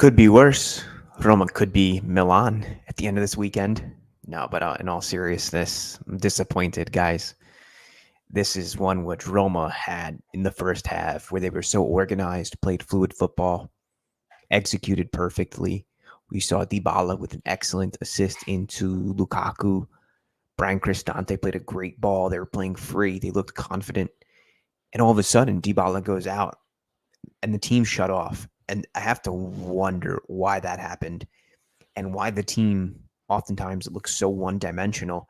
Could be worse. Roma could be Milan at the end of this weekend. No, but in all seriousness, I'm disappointed, guys. This is one which Roma had in the first half, where they were so organized, played fluid football, executed perfectly. We saw Dybala with an excellent assist into Lukaku. Brian Cristante played a great ball. They were playing free. They looked confident. And all of a sudden, Dybala goes out and the team shut off. And I have to wonder why that happened and why the team oftentimes looks so one dimensional.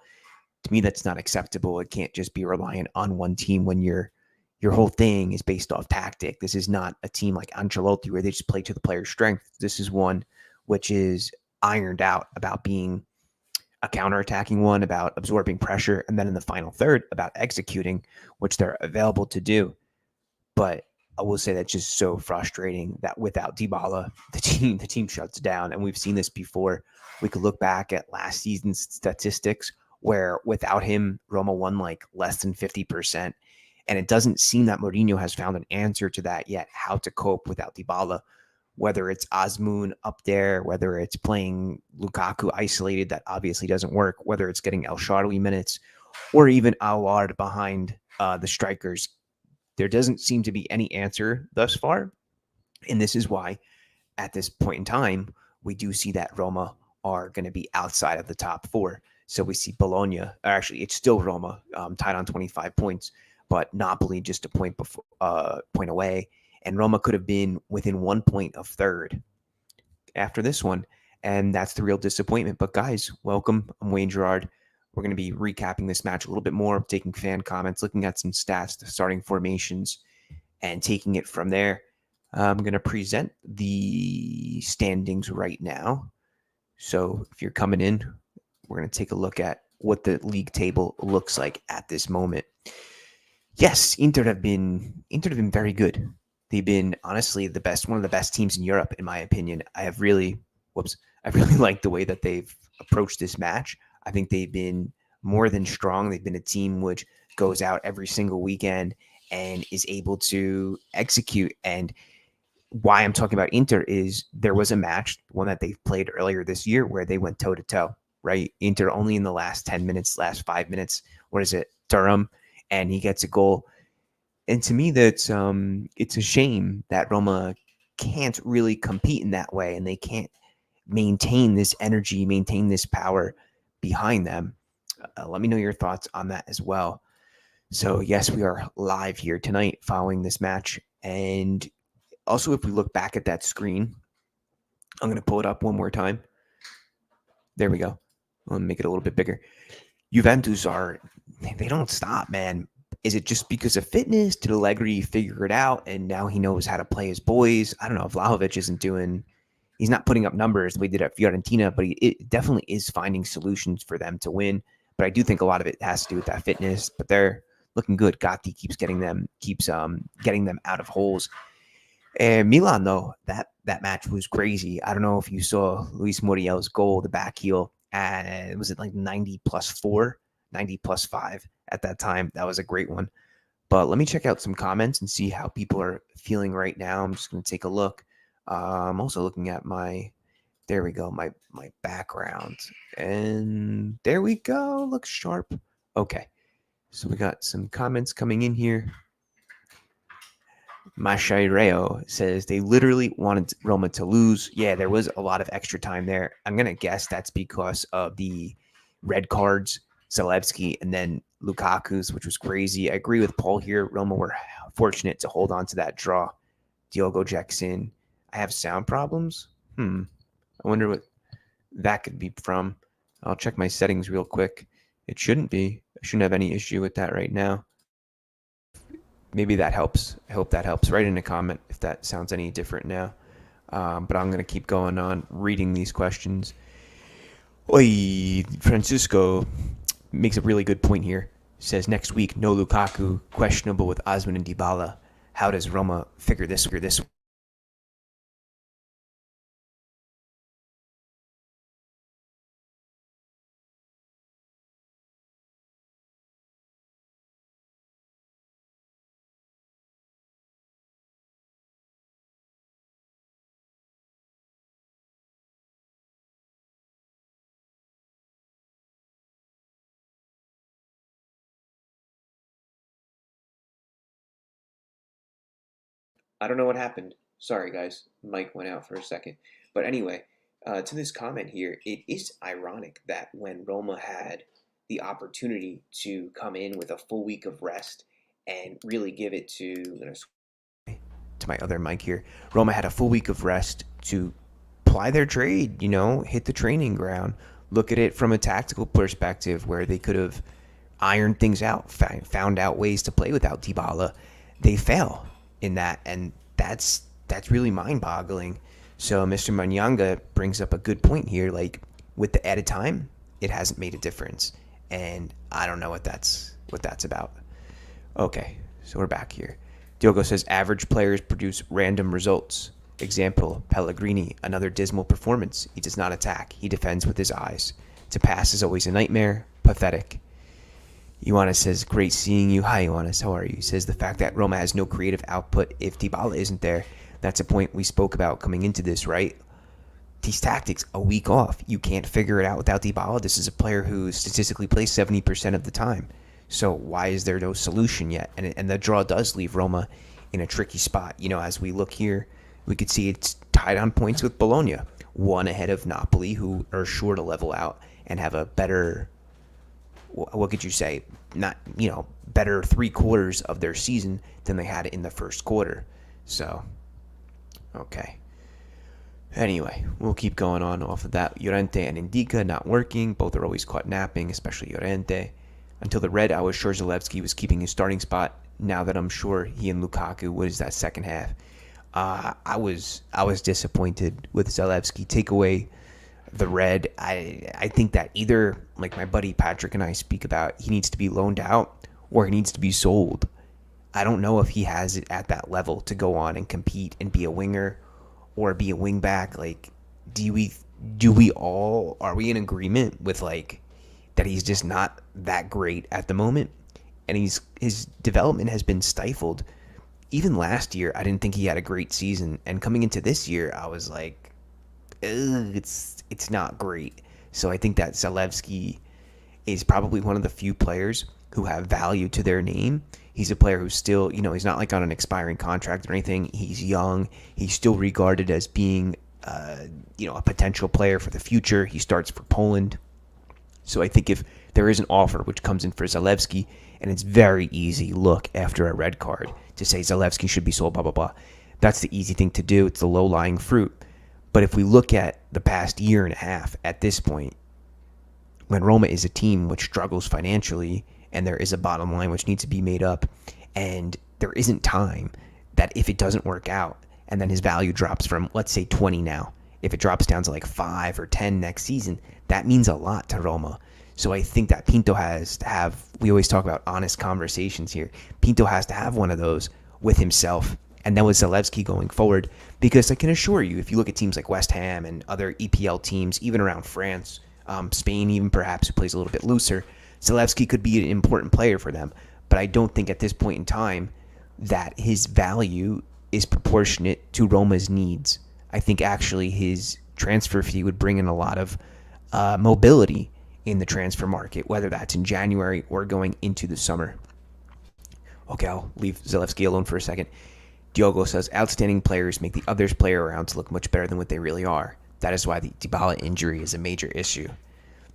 To me, that's not acceptable. It can't just be reliant on one team when your whole thing is based off tactic. This is not a team like Ancelotti where they just play to the player's strength. This is one which is ironed out about being a counterattacking one, about absorbing pressure, and then in the final third about executing, which they're available to do. But I will say that's just so frustrating that without Dybala, the team shuts down, and we've seen this before. We could look back at last season's statistics where without him, Roma won like less than 50%. And it doesn't seem that Mourinho has found an answer to that yet, how to cope without Dybala, whether it's Azmoun up there, whether it's playing Lukaku isolated, that obviously doesn't work, whether it's getting El Shaarawy minutes, or even Aouar behind the strikers. There doesn't seem to be any answer thus far. And this is why, at this point in time, we do see that Roma are going to be outside of the top four. So we see Bologna, or actually, it's still Roma, tied on 25 points, but Napoli just a point before, point away. And Roma could have been within 1 point of third after this one. And that's the real disappointment. But guys, welcome. I'm Wayne Gerard. We're going to be recapping this match a little bit more, taking fan comments, looking at some stats, the starting formations, and taking it from there. I'm going to present the standings right now. So if you're coming in, we're going to take a look at what the league table looks like at this moment. Yes, Inter have been very good. They've been honestly one of the best teams in Europe, in my opinion. I really liked the way that they've approached this match. I think they've been more than strong. They've been a team which goes out every single weekend and is able to execute. And why I'm talking about Inter is there was a match, one that they've played earlier this year, where they went toe to toe, right? Inter only in the last 10 minutes, last 5 minutes. What is it? Durham, and he gets a goal. And to me, that's it's a shame that Roma can't really compete in that way, and they can't maintain this energy, maintain this power behind them. Let me know your thoughts on that as well. So, yes, we are live here tonight following this match. And also, if we look back at that screen, I'm going to pull it up one more time. There we go. I'll make it a little bit bigger. Juventus they don't stop, man. Is it just because of fitness? Did Allegri figure it out and now he knows how to play his boys? I don't know. Vlahovic he's not putting up numbers the way he did at Fiorentina, but it definitely is finding solutions for them to win. But I do think a lot of it has to do with that fitness, but they're looking good. Gatti keeps getting them out of holes. And Milan, though, that match was crazy. I don't know if you saw Luis Muriel's goal, the back heel, and was it like 90 plus 4, 90 plus 5 at that time? That was a great one. But let me check out some comments and see how people are feeling right now. I'm just going to take a look. I'm also looking at there we go, my background. And there we go. Looks sharp. Okay. So we got some comments coming in here. Mashaireo says they literally wanted Roma to lose. Yeah, there was a lot of extra time there. I'm going to guess that's because of the red cards, Zalewski, and then Lukaku's, which was crazy. I agree with Paul here. Roma were fortunate to hold on to that draw. Diogo Jackson. I have sound problems. I wonder what that could be from. I'll check my settings real quick. It shouldn't be. I shouldn't have any issue with that right now. Maybe that helps. I hope that helps. Write in a comment if that sounds any different now. But I'm going to keep going on reading these questions. Oi, Francisco makes a really good point here. Says next week, no Lukaku, questionable with Azmoun and Dybala. How does Roma figure this I don't know what happened. Sorry, guys. Mike went out for a second. But anyway, to this comment here, it is ironic that when Roma had the opportunity to come in with a full week of rest and really give it to my other mic here, Roma had a full week of rest to ply their trade, hit the training ground, look at it from a tactical perspective where they could have ironed things out, found out ways to play without Dybala. They fail in that, and that's really mind-boggling. So Mr. Manyanga brings up a good point here. Like with the added time, it hasn't made a difference, and I don't know what that's about. Okay, so we're back here. Diogo says average players produce random results. Example, Pellegrini, another dismal performance. He does not attack. He defends with his eyes. To pass is always a nightmare. Pathetic. Ioannis says, great seeing you. Hi, Ioannis. How are you? He says, the fact that Roma has no creative output if Dybala isn't there, that's a point we spoke about coming into this, right? These tactics, a week off. You can't figure it out without Dybala. This is a player who statistically plays 70% of the time. So why is there no solution yet? And the draw does leave Roma in a tricky spot. As we look here, we could see it's tied on points with Bologna, one ahead of Napoli, who are sure to level out and have a better, what could you say, not, better 3/4 of their season than they had in the first quarter. So, okay. Anyway, we'll keep going on off of that. Llorente and Indica not working. Both are always caught napping, especially Llorente. Until the red, I was sure Zalewski was keeping his starting spot. Now that I'm sure he and Lukaku, what is that second half? I was disappointed with Zalewski. Take away the red. I think that either, like my buddy Patrick and I speak about, he needs to be loaned out or he needs to be sold. I don't know if he has it at that level to go on and compete and be a winger or be a wing back. Like, are we in agreement with like that he's just not that great at the moment? And his development has been stifled. Even last year, I didn't think he had a great season, and coming into this year, I was like, it's not great. So I think that Zalewski is probably one of the few players who have value to their name. He's a player who's still, he's not like on an expiring contract or anything. He's young. He's still regarded as being, a potential player for the future. He starts for Poland. So I think if there is an offer which comes in for Zalewski, and it's very easy look after a red card to say Zalewski should be sold, blah, blah, blah. That's the easy thing to do. It's the low-lying fruit. But if we look at the past year and a half at this point, when Roma is a team which struggles financially and there is a bottom line which needs to be made up, and there isn't time, that if it doesn't work out and then his value drops from, let's say, 20 now, if it drops down to like 5 or 10 next season, that means a lot to Roma. So I think that Pinto has to have, we always talk about honest conversations here. Pinto has to have one of those with himself and then with Zalewski going forward, because I can assure you, if you look at teams like West Ham and other EPL teams, even around France, Spain even perhaps, who plays a little bit looser, Zalewski could be an important player for them. But I don't think at this point in time that his value is proportionate to Roma's needs. I think actually his transfer fee would bring in a lot of mobility in the transfer market, whether that's in January or going into the summer. Okay, I'll leave Zalewski alone for a second. Diogo says, outstanding players make the others play around to look much better than what they really are. That is why the Dybala injury is a major issue.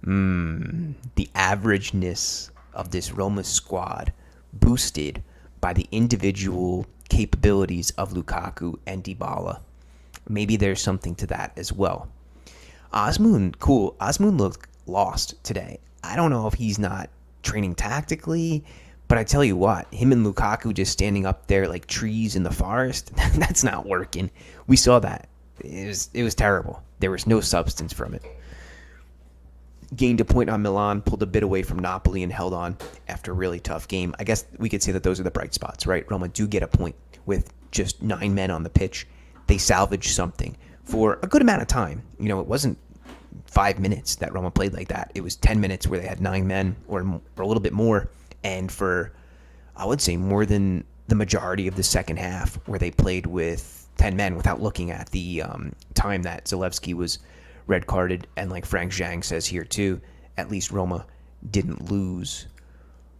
The averageness of this Roma squad boosted by the individual capabilities of Lukaku and Dybala. Maybe there's something to that as well. Azmoun, cool. Azmoun looked lost today. I don't know if he's not training tactically, but I tell you what, him and Lukaku just standing up there like trees in the forest, that's not working. We saw that. It was terrible. There was no substance from it. Gained a point on Milan, pulled a bit away from Napoli, and held on after a really tough game. I guess we could say that those are the bright spots, right? Roma do get a point with just 9 men on the pitch. They salvaged something for a good amount of time. It wasn't 5 minutes that Roma played like that. It was 10 minutes where they had 9 men or a little bit more. And for, I would say, more than the majority of the second half where they played with 10 men without looking at the time that Zalewski was red carded. And like Frank Zhang says here too, at least Roma didn't lose.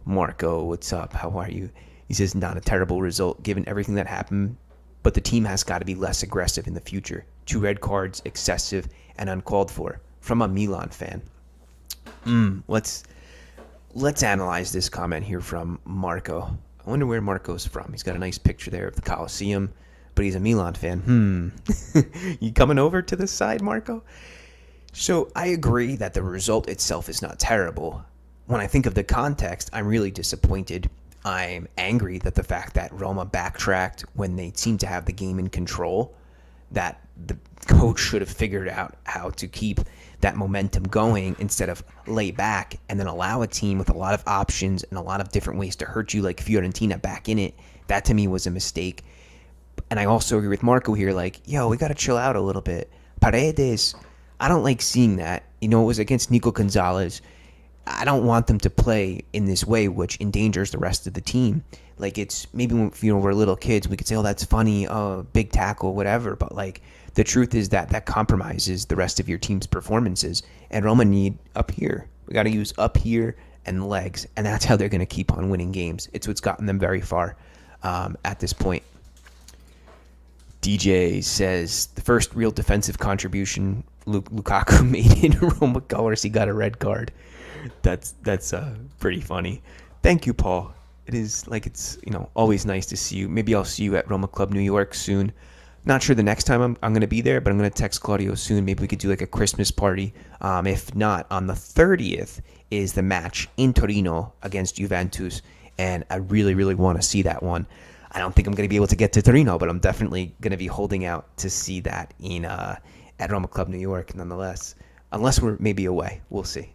Marco, what's up? How are you? He says, not a terrible result given everything that happened but the team has got to be less aggressive in the future. 2 red cards, excessive and uncalled for. From a Milan fan. Let's analyze this comment here from Marco. I wonder where Marco's from. He's got a nice picture there of the Coliseum, but he's a Milan fan. You coming over to this side, Marco? So I agree that the result itself is not terrible. When I think of the context, I'm really disappointed. I'm angry that the fact that Roma backtracked when they seemed to have the game in control, that the coach should have figured out how to keep that momentum going instead of lay back and then allow a team with a lot of options and a lot of different ways to hurt you like Fiorentina back in it. That to me was a mistake. And I also agree with Marco here, like, yo, we got to chill out a little bit. Paredes, I don't like seeing that. You know, it was against Nico Gonzalez. I don't want them to play in this way, which endangers the rest of the team. Like, it's maybe when we're little kids, we could say, oh, that's funny, oh, big tackle, whatever. But, like, the truth is that compromises the rest of your team's performances. And Roma need up here. We got to use up here and legs. And that's how they're going to keep on winning games. It's what's gotten them very far at this point. DJ says the first real defensive contribution Lukaku made in Roma colors, he got a red card. That's pretty funny. Thank you, Paul. It is like it's always nice to see you. Maybe I'll see you at Roma Club New York soon. Not sure the next time I'm going to be there, but I'm going to text Claudio soon. Maybe we could do like a Christmas party. If not, on the 30th is the match in Torino against Juventus, and I really, really want to see that one. I don't think I'm going to be able to get to Torino, but I'm definitely going to be holding out to see that at Roma Club New York nonetheless. Unless we're maybe away. We'll see.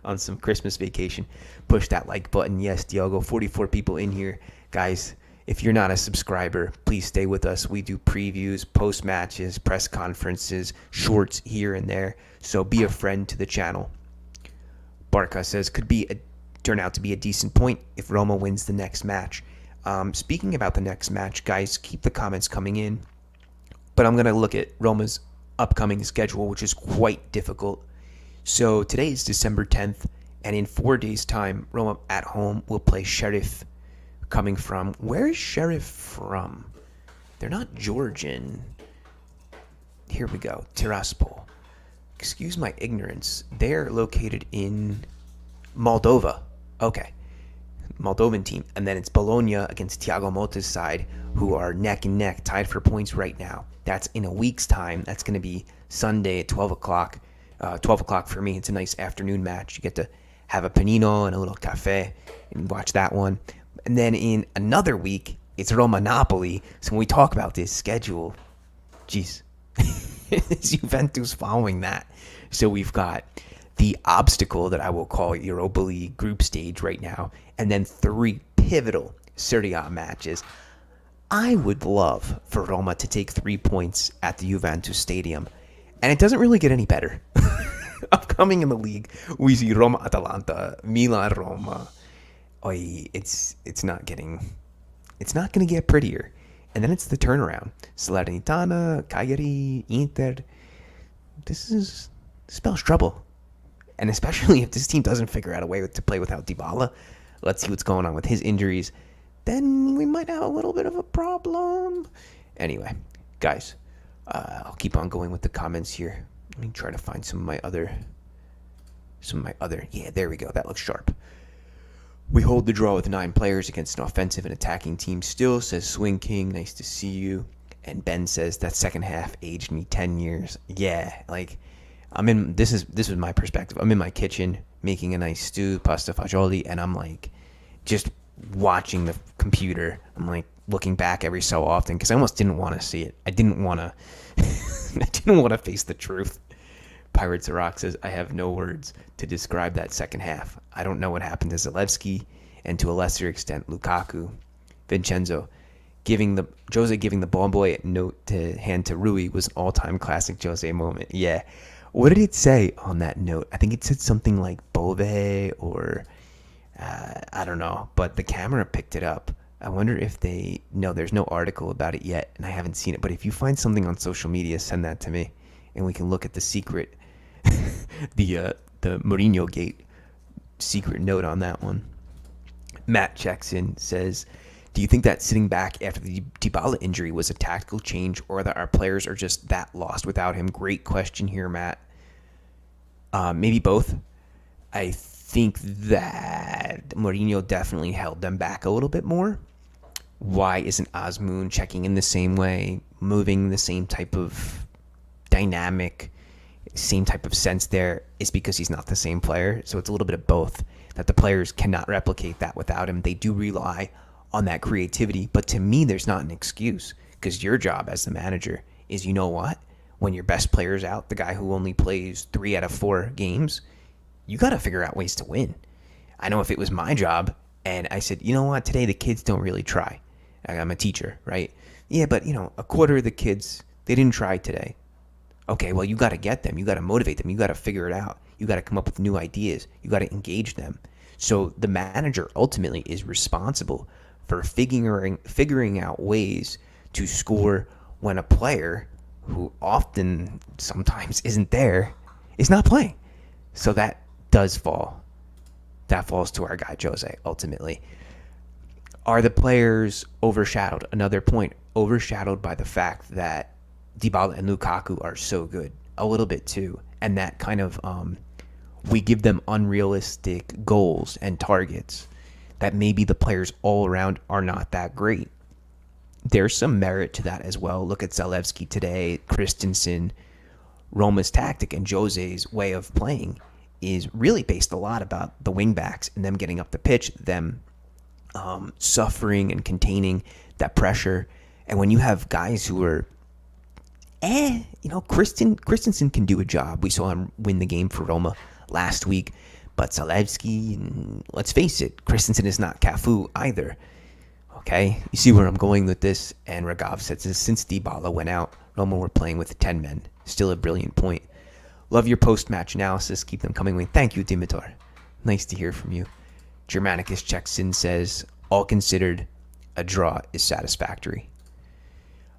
On some Christmas vacation. Push that like button. Yes, Diogo. 44 people in here. Guys, if you're not a subscriber, please stay with us. We do previews, post-matches, press conferences, shorts here and there. So be a friend to the channel. Barca says, could turn out to be a decent point if Roma wins the next match. Speaking about the next match, guys, keep the comments coming in. But I'm going to look at Roma's upcoming schedule, which is quite difficult. So today is December 10th, and in 4 days' time, Roma at home will play Sheriff. Coming from, where is Sheriff from? They're not Georgian. Here we go, Tiraspol. Excuse my ignorance. They're located in Moldova. Okay. Moldovan team. And then it's Bologna against Thiago Motta's side, who are neck and neck, tied for points right now. That's in a week's time. That's going to be Sunday at 12 o'clock. 12 o'clock for me. It's a nice afternoon match. You get to have a panino and a little cafe and watch that one. And then in another week, it's Roma-Napoli. So when we talk about this schedule, geez, it's Juventus following that. So we've got the obstacle that I will call Europa League group stage right now, and then 3 pivotal Serie A matches. I would love for Roma to take 3 points at the Juventus Stadium, and it doesn't really get any better. Upcoming in the league, we see Roma-Atalanta, Milan-Roma. It's not going to get prettier. And then it's the turnaround. Salernitana, Cagliari, Inter. This spells trouble. And especially if this team doesn't figure out a way to play without Dybala, let's see what's going on with his injuries, then we might have a little bit of a problem. Anyway, guys, I'll keep on going with the comments here. Let me try to find some of my other, yeah, there we go. That looks sharp. We hold the draw with 9 players against an offensive and attacking team still, says Swing King. Nice to see you. And Ben says that second half aged me 10 years. Yeah, like, this is my perspective. I'm in my kitchen making a nice stew, pasta fagioli, and I'm like just watching the computer. I'm like looking back every so often because I almost didn't want to see it. I didn't want to face the truth. Pirates of Rock says, I have no words to describe that second half. I don't know what happened to Zalewski and to a lesser extent Lukaku. Vincenzo, Jose giving the ball boy note to hand to Rui was an all-time classic Jose moment. Yeah. What did it say on that note? I think it said something like Bove or I don't know, but the camera picked it up. I wonder if there's no article about it yet, and I haven't seen it. But if you find something on social media, send that to me, and we can look at the secret, the Mourinho Gate secret note on that one. Matt checks in, says, Do you think that sitting back after the Dybala injury was a tactical change, or that our players are just that lost without him? Great question here, Matt. Maybe both. I think that Mourinho definitely held them back a little bit more. Why isn't Azmoun checking in the same way, moving the same type of dynamic, same type of sense there? Is because he's not the same player. So it's a little bit of both, that the players cannot replicate that without him. They do rely on that creativity. But to me, there's not an excuse, because your job as the manager is, you know what? When your best player's out, the guy who only plays 3 out of 4 games, you got to figure out ways to win. I know if it was my job and I said, you know what, today the kids don't really try. I'm a teacher, right? Yeah, but a quarter of the kids, they didn't try today. Okay, well, you got to get them. You got to motivate them. You got to figure it out. You got to come up with new ideas. You got to engage them. So the manager ultimately is responsible for figuring out ways to score when a player who often sometimes isn't there is not playing. So that does fall. That falls to our guy Jose ultimately. Are the players overshadowed? Another point, overshadowed by the fact that Dybala and Lukaku are so good. A little bit too. And that kind of, we give them unrealistic goals and targets that maybe the players all around are not that great. There's some merit to that as well. Look at Zalewski today, Christensen. Roma's tactic and Jose's way of playing is really based a lot about the wingbacks and them getting up the pitch, them suffering and containing that pressure. And when you have guys who are, Christensen can do a job. We saw him win the game for Roma last week. But Zalewski, let's face it, Christensen is not Cafu either. Okay, you see where I'm going with this? And Ragov says, since Dybala went out, Roma were playing with 10 men. Still a brilliant point. Love your post-match analysis. Keep them coming. Thank you, Dimitar. Nice to hear from you. Germanicus checks in, says, all considered, a draw is satisfactory.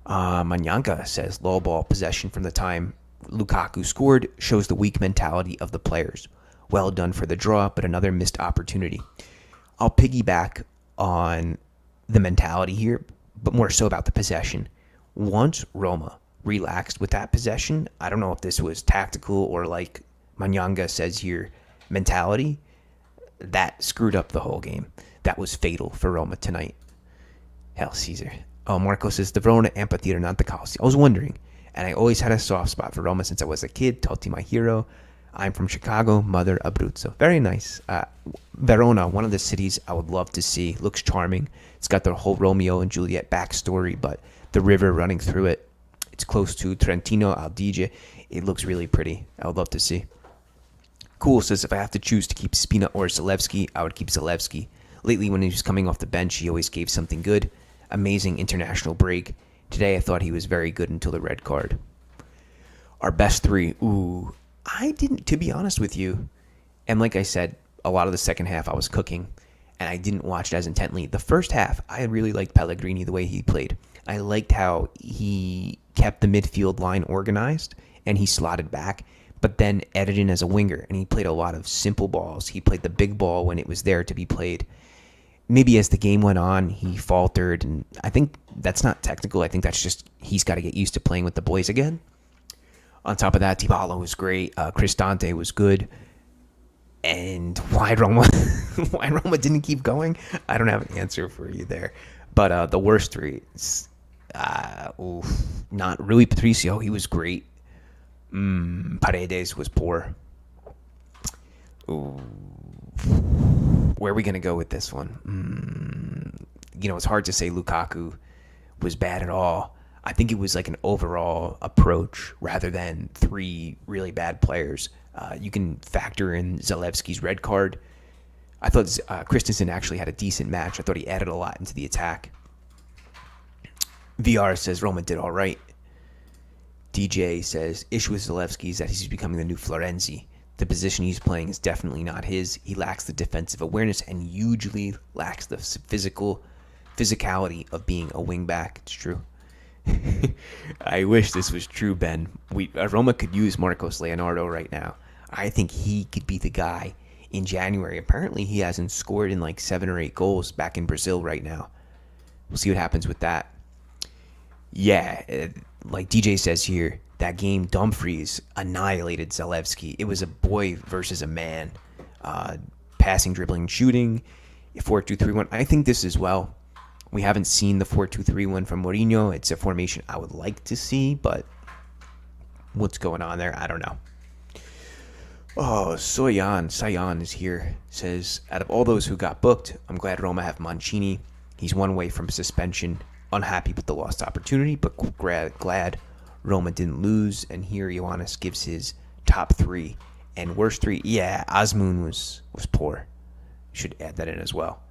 Manyanka says, low ball possession from the time Lukaku scored shows the weak mentality of the players. Well done for the draw, but another missed opportunity. I'll piggyback on the mentality here, but more so about the possession. Once Roma relaxed with that possession, I don't know if this was tactical or, like Manyanga says here, mentality, that screwed up the whole game. That was fatal for Roma tonight. Hell, Caesar. Oh, Marco says, the Verona Amphitheater, not the Coliseum. I was wondering, and I always had a soft spot for Roma since I was a kid. Totti, my hero. I'm from Chicago, mother Abruzzo. Very nice. Verona, one of the cities I would love to see. Looks charming. It's got the whole Romeo and Juliet backstory, but the river running through it. It's close to Trentino, Adige. It looks really pretty. I would love to see. Cool says, if I have to choose to keep Spina or Zalewski, I would keep Zalewski. Lately, when he was coming off the bench, he always gave something good. Amazing international break. Today, I thought he was very good until the red card. Our best 3. Ooh, I didn't, to be honest with you. And like I said, a lot of the second half I was cooking, and I didn't watch it as intently. The first half, I really liked Pellegrini, the way he played. I liked how he kept the midfield line organized, and he slotted back, but then edited in as a winger, and he played a lot of simple balls. He played the big ball when it was there to be played. Maybe as the game went on, he faltered, and I think that's not technical. I think that's just he's got to get used to playing with the boys again. On top of that, Dybala was great. Cristante was good. And why Roma didn't keep going, I don't have an answer for you there. But the worst 3, not Rui Patricio. He was great. Paredes was poor. Ooh. Where are we going to go with this one? It's hard to say Lukaku was bad at all. I think it was like an overall approach rather than 3 really bad players. You can factor in Zalewski's red card. I thought Christensen actually had a decent match. I thought he added a lot into the attack. VR says Roma did all right. DJ says, issue with Zalewski is that he's becoming the new Florenzi. The position he's playing is definitely not his. He lacks the defensive awareness and hugely lacks the physicality of being a wingback. It's true. I wish this was true, Ben. Roma could use Marcos Leonardo right now. I think he could be the guy in January. Apparently, he hasn't scored in like 7 or 8 goals back in Brazil right now. We'll see what happens with that. Yeah, like DJ says here, that game Dumfries annihilated Zalewski. It was a boy versus a man. Uh, Passing, dribbling, shooting. 4-2-3-1. I think this as well. We haven't seen the 4-2-3-1 from Mourinho. It's a formation I would like to see, but what's going on there? I don't know. Oh, Sayan is here. Says, out of all those who got booked, I'm glad Roma have Mancini. He's one way from suspension. Unhappy with the lost opportunity, but glad Roma didn't lose. And here Ioannis gives his top three and worst three. Yeah, Azmoun was poor. Should add that in as well.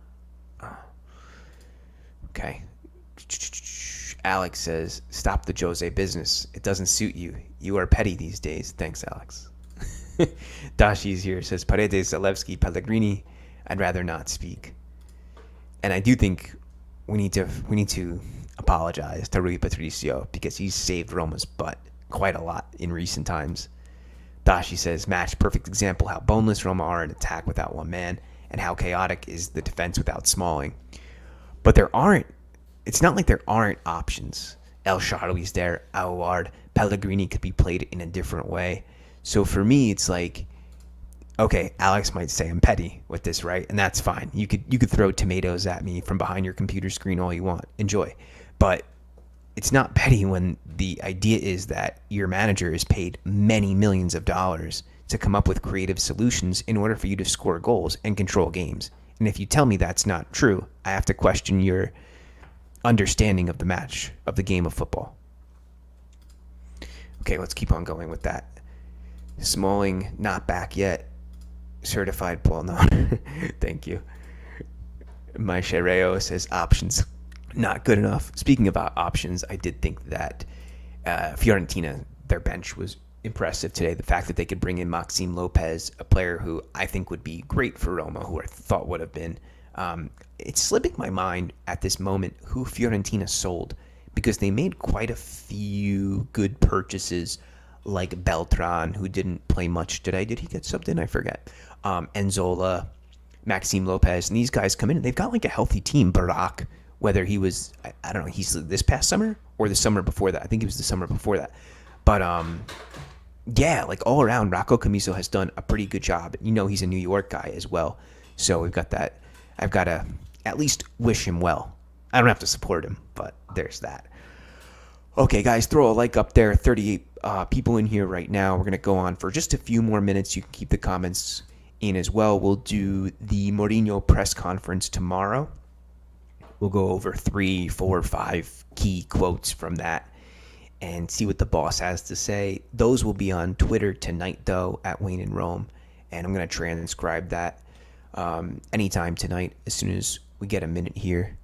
Okay. Alex says, stop the Jose business. It doesn't suit you. You are petty these days. Thanks, Alex. Dashi's here, says Paredes, Zalewski, Pellegrini. I'd rather not speak. And I do think we need to apologize to Rui Patricio because he's saved Roma's butt quite a lot in recent times. Dashi says, match perfect example how boneless Roma are in attack without one man and how chaotic is the defense without Smalling. But it's not like there aren't options. El Shaarawy's there, Aouar, Pellegrini could be played in a different way. So for me, it's like, okay, Alex might say I'm petty with this, right? And that's fine. You could throw tomatoes at me from behind your computer screen all you want. Enjoy. But it's not petty when the idea is that your manager is paid many millions of dollars to come up with creative solutions in order for you to score goals and control games. And if you tell me that's not true, I have to question your understanding of the match, of the game of football. Okay, let's keep on going with that. Smalling, not back yet. Certified Paul, no. Thank you. My Shereo says options not good enough. Speaking about options, I did think that Fiorentina, their bench was impressive today. The fact that they could bring in Maxime Lopez, a player who I think would be great for Roma, who I thought would have been. It's slipping my mind at this moment who Fiorentina sold because they made quite a few good purchases like Beltran, who didn't play much today. Did he get subbed in? I forget. Enzola, Maxime Lopez, and these guys come in and they've got like a healthy team. Barak, whether he was, I don't know, he's this past summer or the summer before that. I think it was the summer before that. But yeah, like all around, Rocco Camiso has done a pretty good job. You know, he's a New York guy as well. So we've got that. I've got to at least wish him well. I don't have to support him, but there's that. Okay, guys, throw a like up there. 38 people in here right now. We're going to go on for just a few more minutes. You can keep the comments in as well. We'll do the Mourinho press conference tomorrow. We'll go over 3, 4, 5 key quotes from that and see what the boss has to say. Those will be on Twitter tonight, though, at Wayne in Rome. And I'm going to transcribe that anytime tonight as soon as we get a minute here.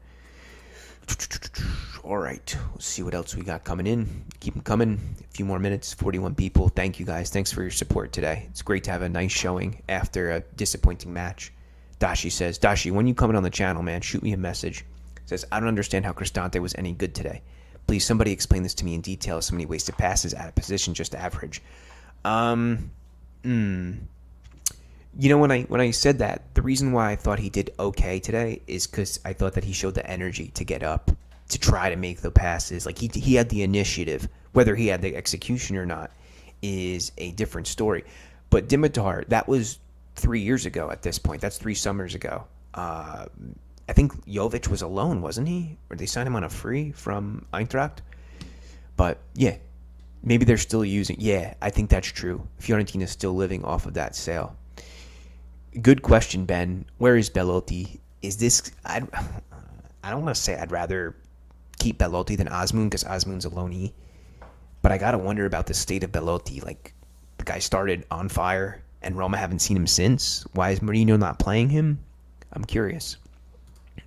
All right, let's see what else we got coming in. Keep them coming. A few more minutes, 41 people. Thank you, guys. Thanks for your support today. It's great to have a nice showing after a disappointing match. Dashi says, Dashi, when you coming on the channel, man, shoot me a message. Says, I don't understand how Cristante was any good today. Please, somebody explain this to me in detail. So many wasted passes out of position, just average. You know, when I said that, the reason why I thought he did okay today is because I thought that he showed the energy to get up, to try to make the passes. Like, he had the initiative. Whether he had the execution or not is a different story. But Dimitar, that was 3 years ago at this point. That's 3 summers ago. I think Jovic was alone, wasn't he? Or they signed him on a free from Eintracht? But, yeah, maybe they're still using... Yeah, I think that's true. Fiorentina's still living off of that sale. Good question, Ben. Where is Belotti? Is this... I don't want to say I'd rather keep Belotti than Azmoun because Azmoun's a loanee. But I got to wonder about the state of Belotti. Like, the guy started on fire and Roma haven't seen him since. Why is Mourinho not playing him? I'm curious.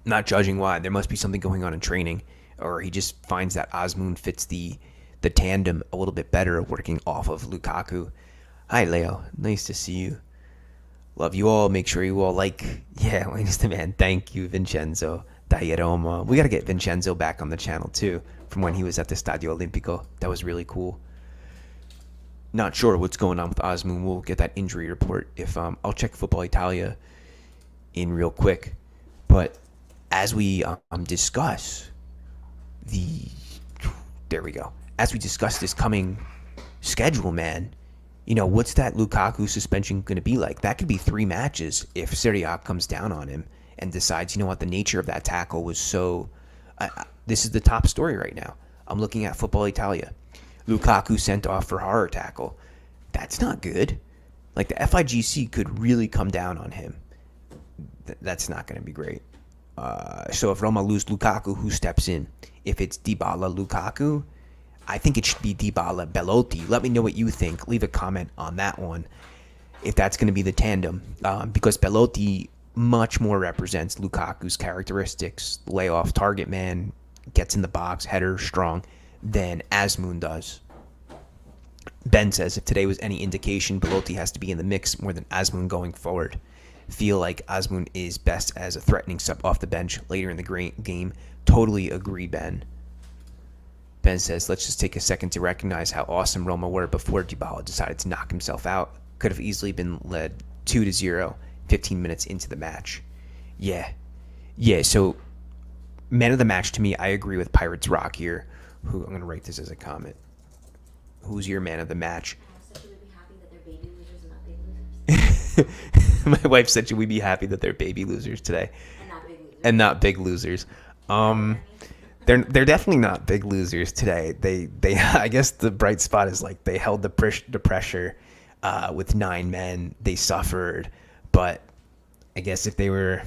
Not judging why. There must be something going on in training. Or he just finds that Azmoun fits the tandem a little bit better working off of Lukaku. Hi, Leo. Nice to see you. Love you all. Make sure you all like. Yeah, Wayne is the man. Thank you, Vincenzo. Dai Roma. We got to get Vincenzo back on the channel, too, from when he was at the Stadio Olimpico. That was really cool. Not sure what's going on with Azmoun. We'll get that injury report. If I'll check Football Italia in real quick. But as we discuss, the there we go. As we discuss this coming schedule, man, what's that Lukaku suspension going to be like? That could be 3 matches if Serie A comes down on him and decides, the nature of that tackle was so. This is the top story right now. I'm looking at Football Italia. Lukaku sent off for horror tackle. That's not good. Like, the FIGC could really come down on him. That's not going to be great. So if Roma lose Lukaku, who steps in? If it's Dybala Lukaku, I think it should be Dybala Belotti. Let me know what you think. Leave a comment on that one if that's going to be the tandem. Because Belotti much more represents Lukaku's characteristics. Layoff target man, gets in the box, header, strong, than Azmoun does. Ben says if today was any indication, Belotti has to be in the mix more than Azmoun going forward. Feel like Azmoun is best as a threatening sub off the bench later in the game. Totally agree, Ben. Ben says, let's just take a second to recognize how awesome Roma were before Dybala decided to knock himself out. Could have easily been led 2-0, 15 minutes into the match. Yeah, so man of the match to me, I agree with Pirates Rock here, who I'm going to write this as a comment. Who's your man of the match? My wife said should we be happy that they're baby losers today and not big losers. They're definitely not big losers today. They I guess the bright spot is like they held the pressure with 9 men. They suffered, but I guess if they were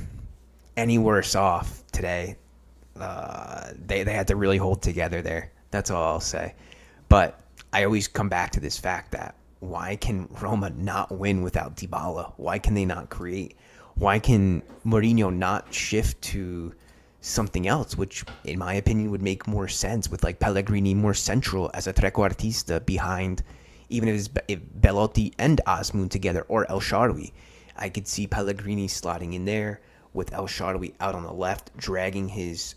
any worse off today, they had to really hold together there. That's all I'll say. But I always come back to this fact that why can Roma not win without Dybala? Why can they not create? Why can Mourinho not shift to something else, which in my opinion would make more sense with like Pellegrini more central as a trequartista behind, even if Belotti and Azmoun together, or El Shaarawy. I could see Pellegrini slotting in there with El Shaarawy out on the left, dragging his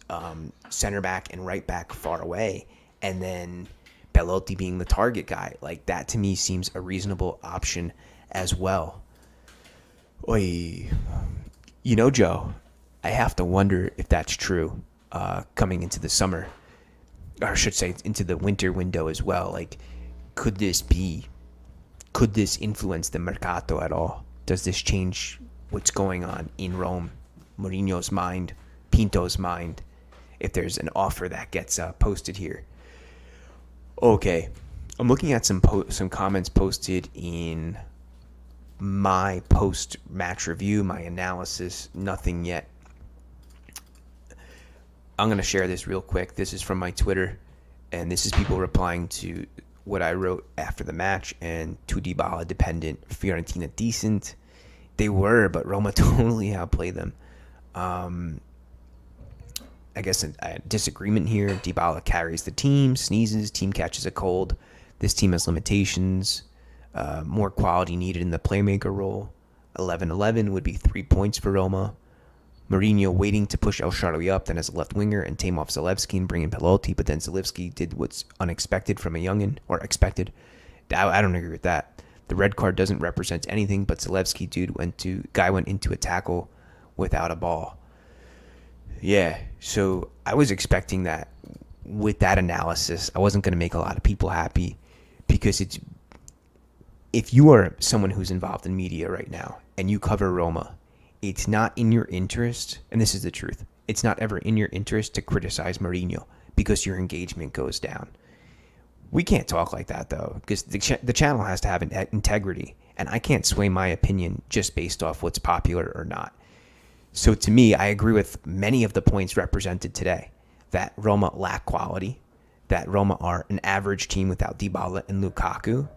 center back and right back far away, and then Belotti being the target guy. Like, that to me seems a reasonable option as well. Oy. Joe, I have to wonder if that's true coming into the summer, or I should say into the winter window as well. Like, could this influence the Mercato at all? Does this change what's going on in Rome, Mourinho's mind, Pinto's mind, if there's an offer that gets posted here? Okay, I'm looking at some comments posted in my post-match review, my analysis. Nothing yet. I'm going to share this real quick. This is from my Twitter, and this is people replying to what I wrote after the match. And to Dybala dependent, Fiorentina decent. They were, but Roma totally outplayed them. I guess a disagreement here. Dybala carries the team, sneezes, team catches a cold. This team has limitations. More quality needed in the playmaker role. 11-11 would be 3 points for Roma. Mourinho waiting to push El Shaarawy up, then as a left winger, and tame off Zalewski and bring in Belotti, but then Zalewski did what's unexpected from a youngin, or expected. I don't agree with that. The red card doesn't represent anything, but Zalewski went into a tackle without a ball. Yeah, so I was expecting that with that analysis, I wasn't going to make a lot of people happy, because if you are someone who's involved in media right now and you cover Roma, it's not in your interest, and this is the truth, it's not ever in your interest to criticize Mourinho because your engagement goes down. We can't talk like that, though, because the channel has to have integrity, and I can't sway my opinion just based off what's popular or not. So to me, I agree with many of the points represented today, that Roma lack quality, that Roma are an average team without Dybala and Lukaku,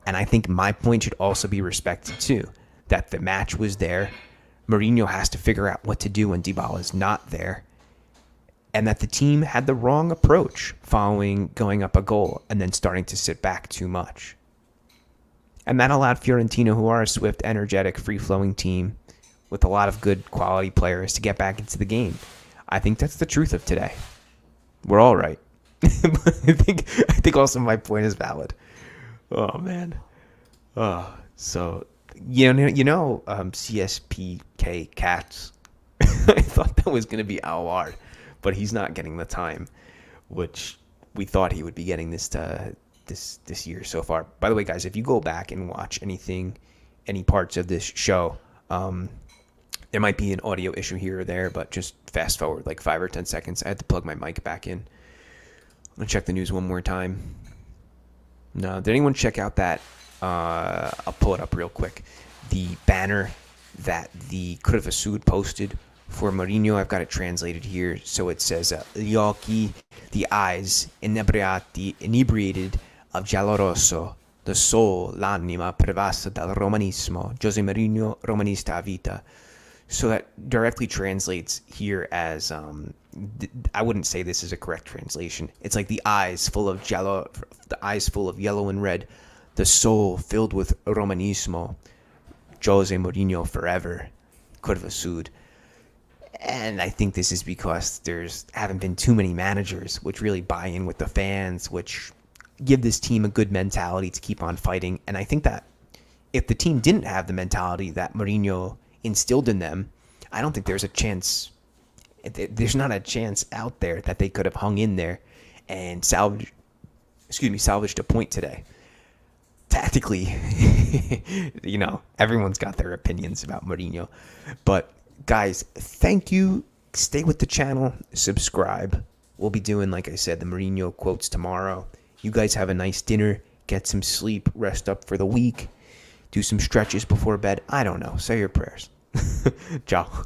and I think my point should also be respected too, that the match was there, Mourinho has to figure out what to do when Dybala is not there, and that the team had the wrong approach following going up a goal and then starting to sit back too much. And that allowed Fiorentina, who are a swift, energetic, free-flowing team with a lot of good quality players, to get back into the game. I think that's the truth of today. We're all right. I think also my point is valid. Oh, man. So, CSPK Cats. I thought that was going to be Alward, but he's not getting the time. which we thought he would be getting this year so far. By the way, guys, if you go back and watch any parts of this show, there might be an audio issue here or there, but just fast forward like 5 or 10 seconds. I had to plug my mic back in. I'm gonna check the news one more time. No, did anyone check out that? I'll pull it up real quick. The banner that the Curva Sud posted for Mourinho. I've got it translated here. So it says, Gli occhi, the eyes, inebriated of giallorosso, the soul, l'anima, privata dal romanismo, Jose Mourinho, romanista a vita. So that directly translates here as, I wouldn't say this is a correct translation. It's like the eyes full of yellow and red, the soul filled with romanismo, Jose Mourinho forever, Curva Sud. And I think this is because haven't been too many managers which really buy in with the fans, which give this team a good mentality to keep on fighting. And I think that if the team didn't have the mentality that Mourinho instilled in them, I don't think there's a chance. There's not a chance out there that they could have hung in there and salvaged a point today. Tactically, everyone's got their opinions about Mourinho. But guys, thank you. Stay with the channel. Subscribe. We'll be doing, like I said, the Mourinho quotes tomorrow. You guys have a nice dinner. Get some sleep. Rest up for the week. Do some stretches before bed. I don't know. Say your prayers. Ciao.